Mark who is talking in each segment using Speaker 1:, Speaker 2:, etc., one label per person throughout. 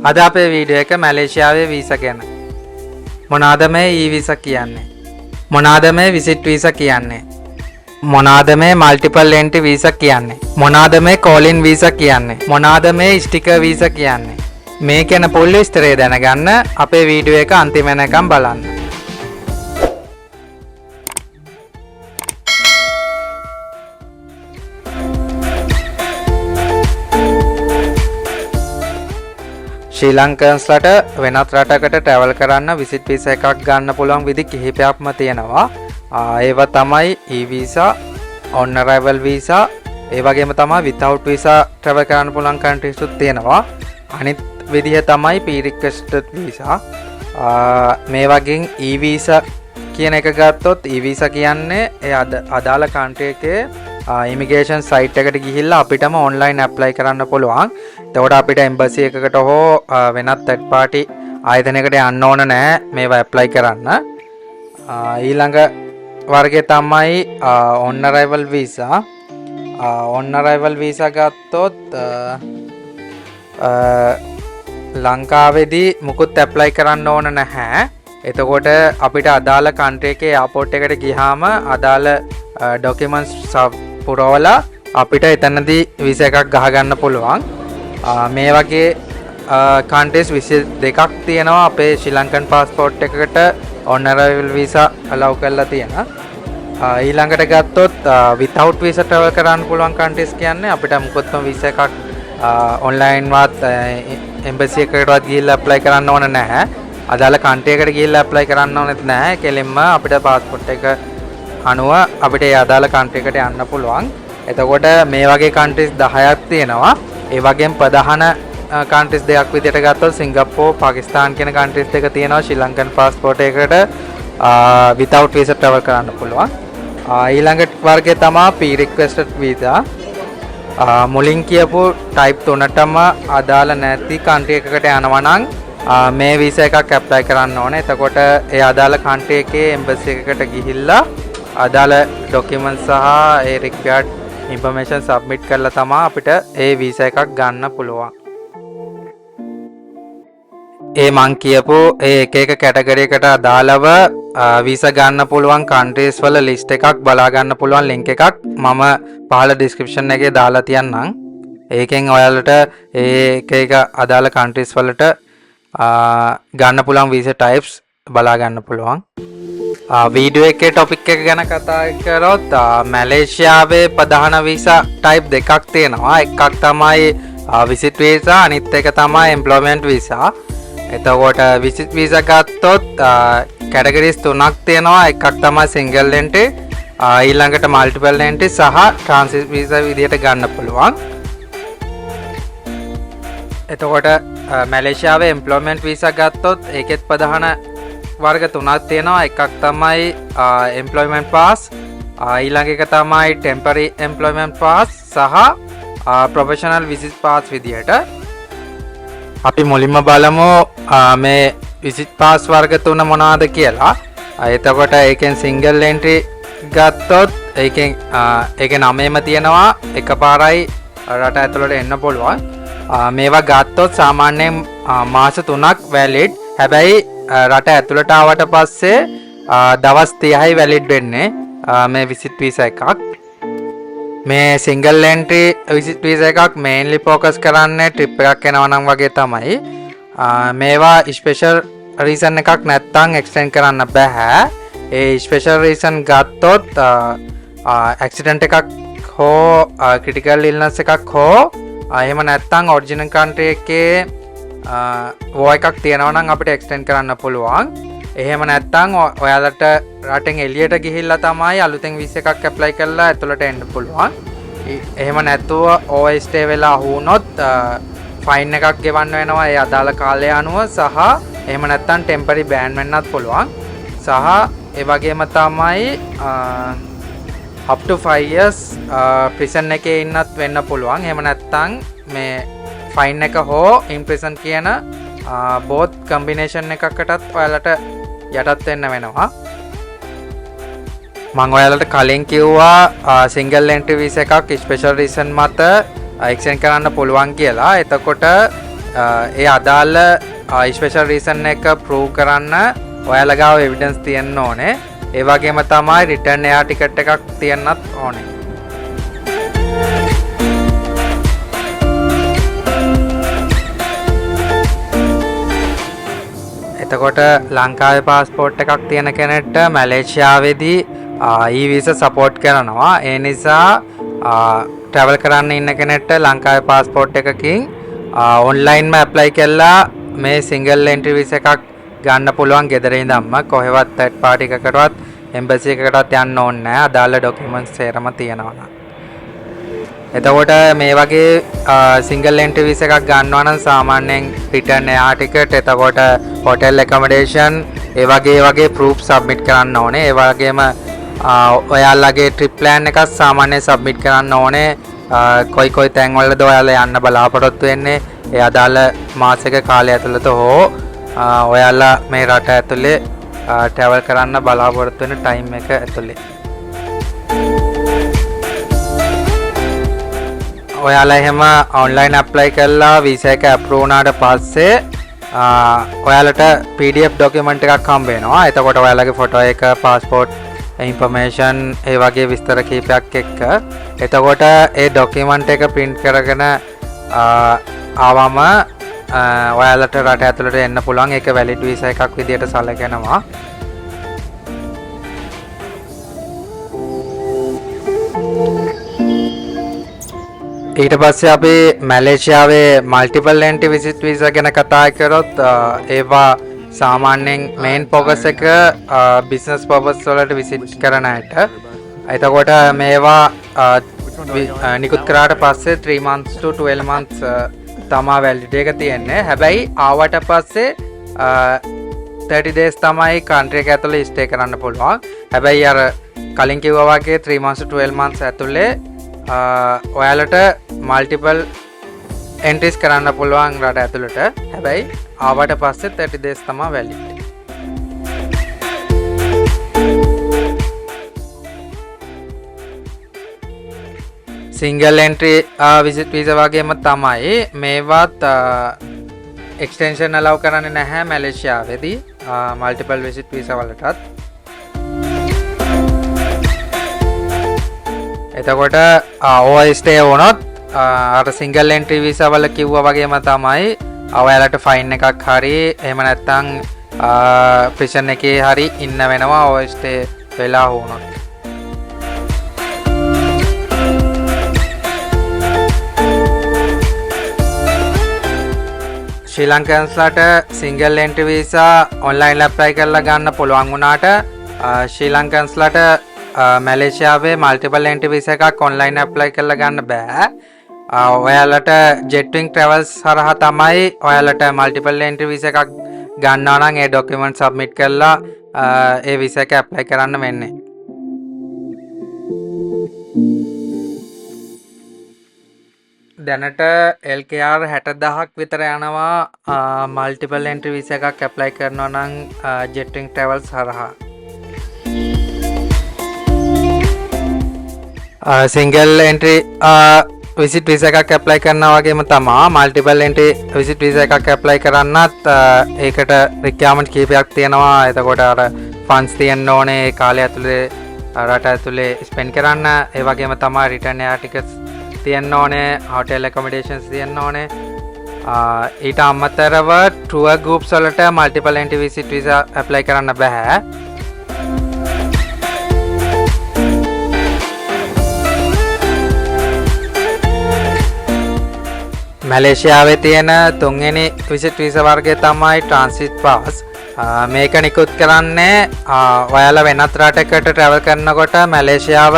Speaker 1: අද අපේ වීඩියෝ එක මැලේසියාවේ වීසා ගැන. මොනවාද මේ e-visa කියන්නේ? මොනවාද මේ visit visa කියන්නේ? මොනවාද මේ multiple entry visa කියන්නේ? මොනවාද මේ call-in visa කියන්නේ? මොනවාද මේ sticker visa කියන්නේ? මේ කියන පුල් විස්තරය දැනගන්න අපේ වීඩියෝ එක අන්තිම වෙනකම් බලන්න. ශ්‍රී ලංකන්ස්ලට වෙනත් රටකට ට්‍රැවල් කරන්න විසිට් වීසා එකක් ගන්න පුළුවන් විදි කිහිපයක්ම තියෙනවා. ඒවා තමයි e-visa, on arrival visa, ඒ වගේම තමයි without visa ට්‍රැවල් කරන්න පුළුවන් countries උත් තියෙනවා. අනිත් විදිහ තමයි pre-requested visa. මේ වගේ e-visa කියන එක ගත්තොත් e-visa කියන්නේ ඒ අදාළ country එකේ immigration site එකට ගිහිල්ලා අපිටම online apply කරන්න පුළුවන්. එතකොට අපිට embassy එකකට හෝ වෙනත් third party ආයතනයකට යන්න ඕන නැහැ මේවා apply කරන්න. ඊළඟ වර්ගය තමයි on arrival visa. on arrival visa ගත්තොත් ලංකාවේදී මුකුත් apply කරන්න ඕන නැහැ. එතකොට අපිට අදාළ country එකේ airport එකට ගියාම අදාළ documents පුරවලා අපිට එතනදී visa එකක් ගහගන්න පුළුවන්. මේ වගේ countries 22ක් තියෙනවා අපේ ශ්‍රී ලංකන් passport එකකට on arrival visa allow කරලා තියෙනවා. ඊළඟට ගත්තොත් without visa travel කරන්න පුළුවන් countries කියන්නේ අපිට මොකොත්ම visa එකක් online වත් embassy එකකටවත් ගිහිල්ලා apply කරන්න ඕන නැහැ. අදාළ country එකට ගිහිල්ලා apply කරන්න ඕනෙත් නැහැ. කෙලින්ම අපිට passport එක අනුව අපිට ඒ අදාළ country එකට යන්න පුළුවන්. එතකොට මේ වගේ countries 10ක් තියෙනවා. ඒ වගේම ප්‍රධාන countries දෙකක් විදිහට ගත්තොත් සිංගප්පූර්, පාකිස්තාන් කියන countries දෙක තියෙනවා ශ්‍රී ලංකන් passport එකකට without visa travel කරන්න පුළුවන්. ඊළඟ වර්ගය තමයි pre-requested visa. මුලින් කියපු type 3ටම අදාළ නැති country එකකට යනවා නම් මේ visa එකක් apply කරන්න ඕනේ. එතකොට ඒ අදාළ country එකේ embassy එකකට ගිහිල්ලා අදාළ documents සහ ඒ required information submit කරලා තමයි අපිට ඒ visa එකක් ගන්න පුළුවන්. ඒ මං කියපු ඒ එක category එකට අදාළව visa ගන්න පුළුවන් countries වල list එකක් බලා ගන්න පුළුවන් link එකක් මම පහළ description එකේ දාලා තියන්නම්. ඒකෙන් ඔයාලට ඒ එක අදාළ countries වලට ගන්න පුළුවන් visa types බලා ගන්න පුළුවන්. වීඩියෝ එකේ topic එක ගැන කතා කරොත් මැලේසියාවේ ප්‍රධාන visa type දෙකක් තියෙනවා. එකක් තමයි visit visa, අනිත් එක තමයි employment visa. එතකොට visit visa ගත්තොත් categories තුනක් තියෙනවා. එකක් තමයි single entry, ඊළඟට multiple entry සහ transit visa විදියට ගන්න පුළුවන්. එතකොට මැලේසියාවේ employment visa ගත්තොත් ඒකෙත් ප්‍රධාන වර්ග තුනක් තියෙනවා. එකක් තමයි employment pass, ඊළඟ එක තමයි temporary employment pass සහ professional visit pass විදියට. අපි මුලින්ම බලමු මේ visit pass වර්ග තුන මොනවාද කියලා. එතකොට ඒකෙන් single entry ගත්තොත් ඒකෙන් ඒකේ නමේම තියෙනවා එකපාරයි රට ඇතුළට එන්න පුළුවන්. මේවා ගත්තොත් සාමාන්‍යයෙන් මාස 3ක් valid. හැබැයි රට ඇතුළට ආවට පස්සේ දවස් 30යි වැලිඩ් වෙන්නේ මේ විසිට් වීසා එකක්. මේ සිංගල් එන්ට්‍රි විසිට් වීසා එකක් මේන්ලි ફોකස් කරන්නේ ට්‍රිප් එකක් යනවා නම් වගේ තමයි. මේවා ස්පෙෂල් රීසන් එකක් නැත්තම් එක්ස්ටෙන්ඩ් කරන්න බෑ. ඒ ස්පෙෂල් රීසන් ගත්තොත් ඇක්සිඩන්ට් එකක් හෝ ක්‍රිටිකල් ඉල්නස් එකක් හෝ එහෙම නැත්තම් ඔරිජිනල් කන්ට්‍රි එකේ වෝ එකක් තියෙනවා නම් අපිට එක්ස්ටෙන්ඩ් කරන්න පුළුවන්. එහෙම නැත්නම් ඔයාලට රටෙන් එළියට ගිහිල්ලා තමයි අලුතෙන් වීසා එකක් ඇප්ලයි කරලා ඇතුළට එන්න පුළුවන්. එහෙම නැතුව ඕවර් ස්ටේ වෙලා වුණොත් ෆයින් එකක් ගෙවන්න වෙනවා ඒ අදාළ කාලය අනුව සහ එහෙම නැත්නම් ටෙම්පරරි බෑන් වෙන්නත් පුළුවන්. සහ ඒ වගේම තමයි up to 5 years prison එකේ ඉන්නත් වෙන්න පුළුවන්. එහෙම නැත්නම් මේ ෆයින් එක හෝ ඉම්ප්‍රෙෂන් කියන බෝත් කම්බිනේෂන් එකකටත් ඔයාලට යටත් වෙන්න වෙනවා. මම ඔයාලට කලින් කිව්වා සිංගල් එන්ට්‍රි වීසා එකක් ස්පෙෂල් රීසන් මත එක්ස්ටෙන්ඩ් කරන්න පුළුවන් කියලා. එතකොට ඒ අදාළ ස්පෙෂල් රීසන් එක ප්‍රූව් කරන්න ඔයාලා ගාව එවිඩන්ස් තියෙන්න ඕනේ. ඒ වගේම තමයි රිටර්න් එයාර් ටිකට් එකක් තියෙන්නත් ඕනේ. එතකොට ලංකාවේ පාස්පෝර්ට් එකක් තියෙන කෙනෙක්ට මැලේසියාවේදී e-visa සපෝට් කරනවා. ඒ නිසා ට්‍රැවල් කරන්න ඉන්න කෙනෙක්ට ලංකාවේ පාස්පෝර්ට් එකකින් ඔන්ලයින්ම ඇප්ලයි කළා මේ සිංගල් එන්ට්‍රි වීසා එකක් ගන්න පුළුවන් ගෙදර ඉඳන්ම කොහෙවත් තර්ඩ් පාර්ටි එකකටවත් එම්බසි එකකටවත් යන්න ඕනේ නැහැ. අදාළ ඩොකියුමන්ට්ස් සේරම තියෙනවා නම්. එතකොට මේ වගේ සිංගල් එන්ට්‍රි වීසා එකක් ගන්නවා නම් සාමාන්‍යයෙන් රිටර්න් එයාර් ටිකට්, එතකොට හොටෙල් ඇකොමඩේෂන්, ඒ වගේ ප්‍රූෆ් සබ්මිට් කරන්න ඕනේ. ඒ වගේම ඔයාලගේ ට්‍රිප් ප්ලෑන් එකක් සාමාන්‍යයෙන් සබ්මිට් කරන්න ඕනේ. කොයි තැන්වලද ඔයාලා යන්න බලාපොරොත්තු වෙන්නේ, ඒ අදාළ මාසික කාලය ඇතුළත හෝ ඔයාලා මේ රට ඇතුලේ ට්‍රැවල් කරන්න බලාපොරොත්තු වෙන ටයිම් එක ඇතුලේ. ඔයාලා එහෙම ඔන්ලයින් ඇප්ලයි කරලා වීසා එක අප්‍රූව් වුණාට පස්සේ ඔයාලට PDF ඩොකියුමන්ට් එකක් හම්බ වෙනවා. එතකොට ඔයාලගේ ෆොටෝ එක, පාස්පෝර්ට් ඉන්ෆර්මේෂන්, ඒ වගේ විස්තර කීපයක් එක්ක. එතකොට ඒ ඩොකියුමන්ට් එක print කරගෙන ආවම ඔයාලට රට ඇතුළට එන්න පුළුවන්. ඒක වැලිඩ් වීසා එකක් විදියට සැලකෙනවා. ඊට පස්සේ අපි මැලේසියාවේ මල්ටිපල් එන්ට්‍රි විසිට් වීසා ගැන කතා කරොත් ඒවා සාමාන්‍යයෙන් මේන් ෆෝකස් එක බිස්නස් පර්පස් වලට විසිට් කරන අයට. එතකොට මේවා නිකුත් කරාට පස්සේ 3 months to 12 months තමා වැලිඩිටි එක තියෙන්නේ. හැබැයි ආවට පස්සේ 30 days තමයි කන්ට්‍රි එක ඇතුලේ ස්ටේ කරන්න පුළුවන්. හැබැයි අර කලින් කිව්වා වගේ 3 months to 12 months ඇතුලේ ඔයාලට මල්ටිපල් එන්ට්‍රීස් කරන්න පුළුවන් රට ඇතුළට. හැබැයි ආවට පස්සේ 30 days තමයි valid. Single entry visit visa වගේම තමයි මේවත් එක්ස්ටෙන්ෂන් අලව් කරන්නේ නැහැ මැලේසියාවේදී මල්ටිපල් විසිට් වීසා වලටත්. එතකොට ඕවර් ස්ටේ වුණොත් අර සිංගල් එන්ට්‍රි වීසා වල කිව්වා වගේම තමයි ඔයාලට ෆයින් එකක් හරි එහෙම නැත්නම් ප්‍රිසන් එකේ හරි ඉන්න වෙනවා ඕවර් ස්ටේ වෙලා වුණොත්. ශ්‍රී ලංකන්ස්ලාට single entry visa online apply කරලා ගන්න පුළුවන් වුණාට ශ්‍රී ලංකන්ස්ලාට මැලේසියාවේ මල්ටිපල් එන්ට්‍රි වීසා එකක් ඔන්ලයින් ඇප්ලයි කරලා ගන්න බෑ. ඔයාලට ජෙට්විං ට්‍රැවල්ස් හරහා තමයි ඔයාලට මල්ටිපල් එන්ට්‍රි වීසා එකක් ගන්නවා නම් ඒ ඩොකියුමන්ට් සබ්මිට් කරලා ඒ වීසා එක ඇප්ලයි කරන්න වෙන්නේ. දැනට LKR 60000ක් විතර යනවා මල්ටිපල් එන්ට්‍රි වීසා එකක් ඇප්ලයි කරනවා නම් ජෙට්විං ට්‍රැවල්ස් හරහා. සිංගල් එන්ට්‍රි විසිට් වීසා එකක් ඇප්ලයි කරනවා වගේම තමා මල්ටිපල් එන්ට්‍රි විසිට් වීසා එකක් ඇප්ලයි කරන්නත් ඒකට රික්වයර්මන්ට් කීපයක් තියෙනවා. එතකොට අර ෆන්ඩ්ස් තියෙන්න ඕනේ ඒ කාලය ඇතුලේ රට ඇතුලේ ස්පෙන්ඩ් කරන්න. ඒ වගේම තමයි රිටර්න් එයාර් ටිකට්ස් තියෙන්න ඕනේ, හොටෙල් ඇකොමඩේෂන්ස් තියෙන්න ඕනේ. ඊට අමතරව ටුවර් ගෲප්ස් වලට multiple entry visit visa apply කරන්න බෑ. මැලේසියාවේ තියෙන තුන්වෙනි විසිට් වීසා වර්ගය තමයි ට්‍රාන්සිට් පාස්. මේක නිකුත් කරන්නේ ඔයාලා වෙනත් රටකට ට්‍රැවල් කරනකොට මැලේසියාව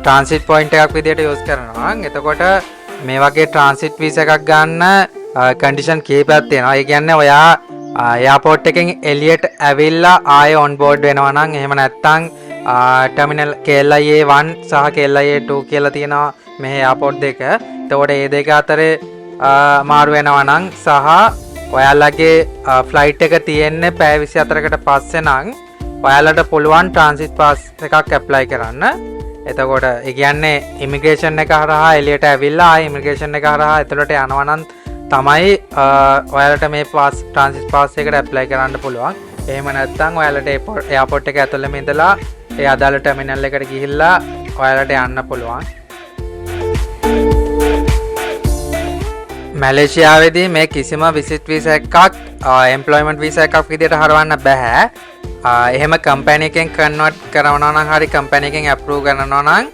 Speaker 1: ට්‍රාන්සිට් පොයින්ට් එකක් විදිහට යූස් කරනවා. එතකොට මේ වගේ ට්‍රාන්සිට් වීසා එකක් ගන්න කන්ඩිෂන් කීපයක් තියෙනවා. ඒ කියන්නේ ඔයා එයාපෝට් එකෙන් එළියට ඇවිල්ලා ආයේ ඔන් බෝඩ් වෙනවා නම්, එහෙම නැත්නම් ටර්මිනල් KLIA 1 සහ KLIA 2 කියලා තියෙනවා මේ එයාපෝට් දෙක. එතකොට මේ දෙක අතරේ මාරු වෙනවා නම් සහ ඔයාලගේ ෆ්ලයිට් එක තියෙන්නේ පැය 24කට පස්සේ නම් ඔයාලට පුළුවන් ට්‍රාන්සිට් පාස් එකක් ඇප්ලයි කරන්න. එතකොට ඒ කියන්නේ ඉමිග්‍රේෂන් එක හරහා එළියට ඇවිල්ලා ආයි ඉමිග්‍රේෂන් එක හරහා ඇතුළට යනවා නම් තමයි ඔයාලට මේ පාස් ට්‍රාන්සිට් පාස් එකට ඇප්ලයි කරන්න පුළුවන්. එහෙම නැත්නම් ඔයාලට එයාපෝට් එක ඇතුළෙම ඉඳලා ඒ අදාළ ටර්මිනල් එකට ගිහිල්ලා ඔයාලට යන්න පුළුවන්. මැලේසියාවේදී මේ කිසිම විසිට් වීසා එකක් එම්ප්ලොයිමන්ට් වීසා එකක් විදිහට හරවන්න බෑ. එහෙම කම්පැනි එකෙන් කන්වර්ට් කරනවා නම් හරි කම්පැනි එකෙන් අප්‍රූව් කරනවා නම්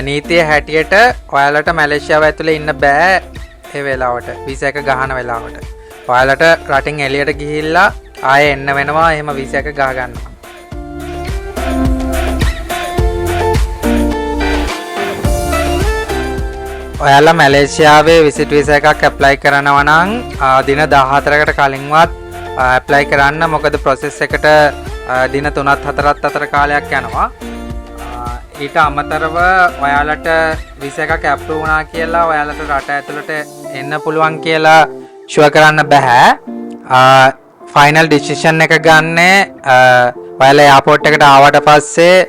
Speaker 1: නීතිය හැටියට ඔයාලට මැලේසියාව ඇතුලේ ඉන්න බෑ ඒ වෙලාවට වීසා එක ගහන වෙලාවට. ඔයාලට රටින් එළියට ගිහිල්ලා ආයෙ එන්න වෙනවා එහෙම වීසා එක ගහ ගන්නවා. ඔයාලා මැලේසියාවේ විසිට් වීසා එකක් ඇප්ලයි කරනවා නම් දින 14කට කලින්වත් ඇප්ලයි කරන්න. මොකද ප්‍රොසෙස් එකට දින 3-4ක් අතර කාලයක් යනවා. ඊට අමතරව ඔයාලට වීසා එකක් අප්‍රූව් වුණා කියලා ඔයාලට රට ඇතුළට එන්න පුළුවන් කියලා ෂුවර් කරන්න බෑ. ෆයිනල් ඩිසිෂන් එක ගන්නේ ඔයාලා එයාපෝට් එකට ආවට පස්සේ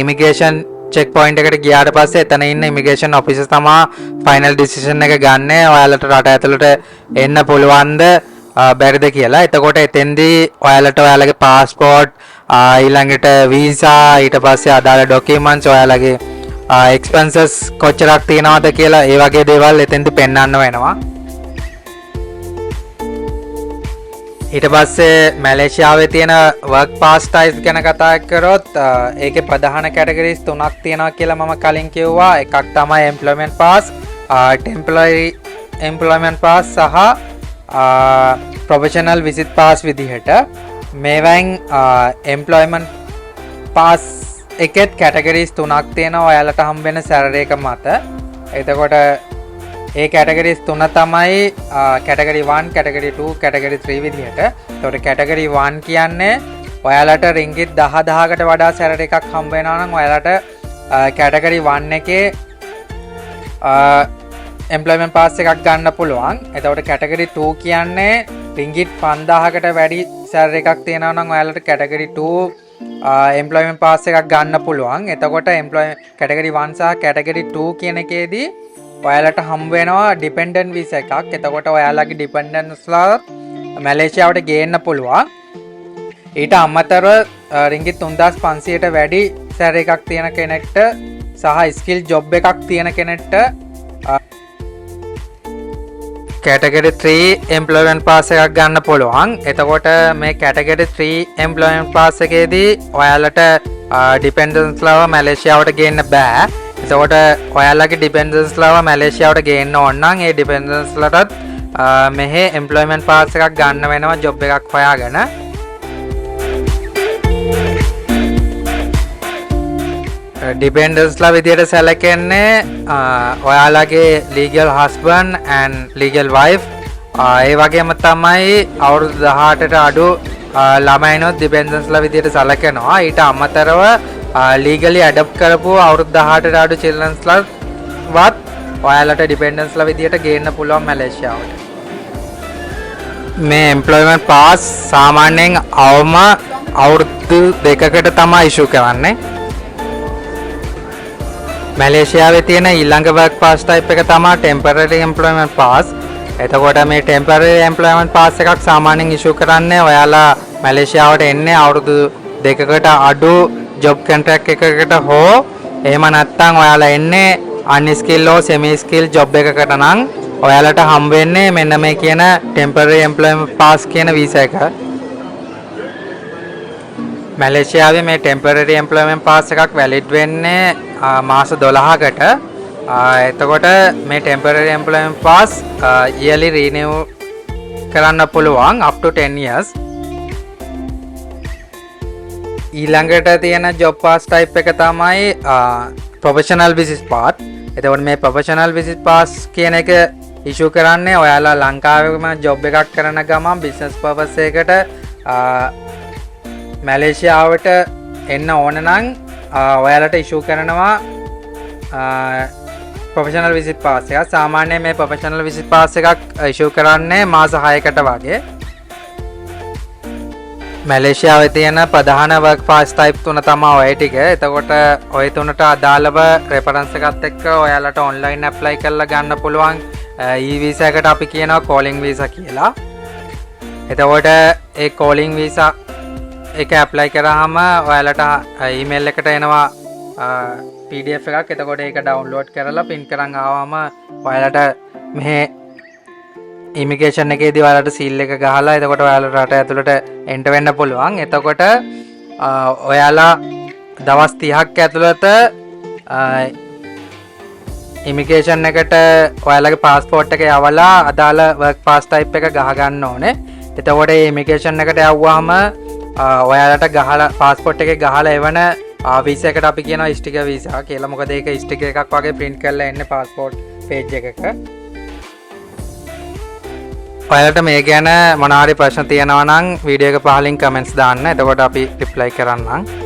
Speaker 1: ඉමිග්‍රේෂන් චෙක් පොයින්ට් එකට ගියාට පස්සේ එතන ඉන්න ඉමිග්‍රේෂන් ඔෆිසර් තමයි ෆයිනල් ඩිසිෂන් එක ගන්න ඔයාලට රට ඇතුළට එන්න පුළුවන්ද බැරිද කියලා. එතකොට එතෙන්දී ඔයාලට ඔයාලගේ පාස්පෝර්ට් ඊළඟට වීසා ඊට පස්සේ අදාළ ඩොකියුමන්ට්ස් ඔයාලගේ එක්ස්පෙන්සස් කොච්චරක් තියෙනවද කියලා ඒ වගේ දේවල් එතෙන්දී පෙන්වන්න වෙනවා. ඊට පස්සේ මැලේසියාවේ තියෙන වර්ක් පාස් ටයිප්ස් ගැන කතා කරොත් ඒකේ ප්‍රධාන කැටගරිස් තුනක් තියෙනවා කියලා මම කලින් කිව්වා. එකක් තමයි employment pass, temporary employment pass සහ ප්‍රොෆෙෂනල් විසිට් පාස් විදිහට. මේවෙන් එම්ප්ලොයිමන්ට් පාස් එකෙත් කැටගරිස් තුනක් තියෙනවා ඔයාලට හම්බ වෙන සැලරි එක මත. එතකොට ඒ කැටගරිස් තුන තමයි කැටගරි 1, කැටගරි 2, කැටගරි 3 විදිහට. එතකොට කැටගරි 1 කියන්නේ ඔයාලට රින්ගිත් 10000කට වඩා සැලරි එකක් හම්බ වෙනවා නම් ඔයාලට කැටගරි 1 එකේ එම්ප්ලොයිමන්ට් පාස් එකක් ගන්න පුළුවන්. එතකොට කැටගරි 2 කියන්නේ රින්ගිත් 5000කට වැඩි සැලරි එකක් තියෙනවා නම් ඔයාලට කැටගරි 2 එම්ප්ලොයිමන්ට් පාස් එකක් ගන්න පුළුවන්. එතකොට කැටගරි 1 සහ කැටගරි 2 කියන එකේදී ඔයාලට හම්බ වෙනවා ඩිපෙන්ඩන්ට් වීසා එකක්. එතකොට ඔයාලගේ ඩිපෙන්ඩන්ට්ස්ලා මැලේසියාවට ගේන්න පුළුවන්. ඊට අමතරව රින්ගිත් 3500ට වැඩි සැලරි එකක් තියෙන කෙනෙක්ට සහ ස්කිල් ජොබ් එකක් තියෙන කෙනෙක්ට කැටගරි 3 එම්ප්ලොයිමන්ට් පාස් එකක් ගන්න පුළුවන්. එතකොට මේ කැටගරි 3 එම්ප්ලොයිමන්ට් පාස් එකේදී ඔයාලට ඩිපෙන්ඩන්ට්ස්ලාව මැලේසියාවට ගේන්න බෑ. එතකොට ඔයාලගේ ඩිපෙන්ඩන්ට්ස්ලාව මැලේසියාවට ගේන්න ඕන නම් ඒ ඩිපෙන්ඩන්ට්ස්ලටත් මෙහි එම්ප්ලොයිමන්ට් පාස් එකක් ගන්න වෙනවා ජොබ් එකක් හොයාගෙන. ඩිපෙන්ඩන්ට්ස්ලා විදියට සැලකෙන්නේ ඔයාලගේ legal husband and legal wife ඒ වගේම තමයි අවුරුදු 18ට අඩු ළමයිනොත් ඩිපෙන්ඩන්ට්ස්ලා විදියට සැලකෙනවා. ඊට අමතරව ලීගලි ඇඩප්ට් කරපු අවුරුදු 18ට අඩු චිල්ඩ්‍රන්ස්ලාවත් ඔයාලට ඩිපෙන්ඩන්ට්ස්ලා විදියට ගේන්න පුළුවන් මැලේසියාවට. මේ එම්ප්ලොයිමන්ට් පාස් සාමාන්‍යයෙන් අවම අවුරුදු 2කට තමයි ඉෂු කරන්නේ. මැලේසියාවේ තියෙන ඊළඟ වර්ක් පාස් ටයිප් එක තමයි ටෙම්පරරි එම්ප්ලොයිමන්ට් පාස්. එතකොට මේ ටෙම්පරරි එම්ප්ලොයිමන්ට් පාස් එකක් සාමාන්‍යයෙන් ඉෂු කරන්නේ ඔයාලා මැලේසියාවට එන්නේ අවුරුදු 2කට අඩු ජොබ් කොන්ට්‍රැක්ට් එකකට හෝ එහෙම නැත්නම් ඔයාලා එන්නේ අන්ස්කිල් හෝ සෙමි ස්කිල් ජොබ් එකකට නම් ඔයාලට හම්බ වෙන්නේ මෙන්න මේ කියන ටෙම්පරරි එම්ප්ලොයිමන්ට් පාස් කියන වීසා එක. මැලේසියාවේ මේ ටෙම්පරරි එම්ප්ලොයිමන්ට් පාස් එකක් වැලිඩ් වෙන්නේ මාස 12කට. එතකොට මේ temporary employment pass yearly renew කරන්න පුළුවන් up to 10 years. ඊළඟට තියෙන ජොබ් පාස් ටයිප් එක තමයි ප්‍රොෆෙෂනල් විසිට් පාස්. එතකොට මේ ප්‍රොෆෙෂනල් විසිට් පාස් කියන එක ඉෂු කරන්නේ ඔයාලා ලංකාවේම ජොබ් එකක් කරන ගමන් බිස්නස් පර්පස් එකකට මැලේසියාවට එන්න ඕන නම් ඔයාලට ඉෂු කරනවා ප්‍රොෆෙෂනල් විසිට් පාස් එකක්. සාමාන්‍යයෙන් මේ ප්‍රොෆෙෂනල් විසිට් පාස් එකක් ඉෂු කරන්නේ මාස 6කට වගේ. මැලේසියාවේ තියෙන ප්‍රධාන වර්ක් පාස් ටයිප් තුන තමයි ඔය ටික. එතකොට ඔය තුනට අදාළව රෙෆරන්ස් එකත් එක්ක ඔයාලට ඔන්ලයින් ඇප්ලයි කරලා ගන්න පුළුවන් E visa එකට අපි කියනවා calling visa කියලා. එතකොට ඒ calling visa එක apply කරාම ඔයාලට email එකට එනවා PDF එකක්. එතකොට ඒක download කරලා print කරන් ආවම ඔයාලට මෙහෙ immigration එකේදී ඔයාලට seal එක ගහලා එතකොට ඔයාලට රට ඇතුළට enter වෙන්න පුළුවන්. එතකොට ඔයාලා දවස් 30ක් ඇතුළත immigration එකට ඔයාලගේ passport එක යවලා අදාළ work pass type එක ගහ ගන්න ඕනේ. එතකොට මේ immigration එකට යවුවාම ඔයාලට ගහලා passport එකේ ගහලා එවන visa එකට අපි කියනවා sticker visa කියලා. මොකද ඒක sticker එකක් වගේ print කරලා එන්නේ passport page එකක. ඔයාලට මේ ගැන මොනවා හරි ප්‍රශ්න තියෙනවා නම් වීඩියෝ එක පහලින් comments දාන්න. එතකොට අපි reply කරන්නම්.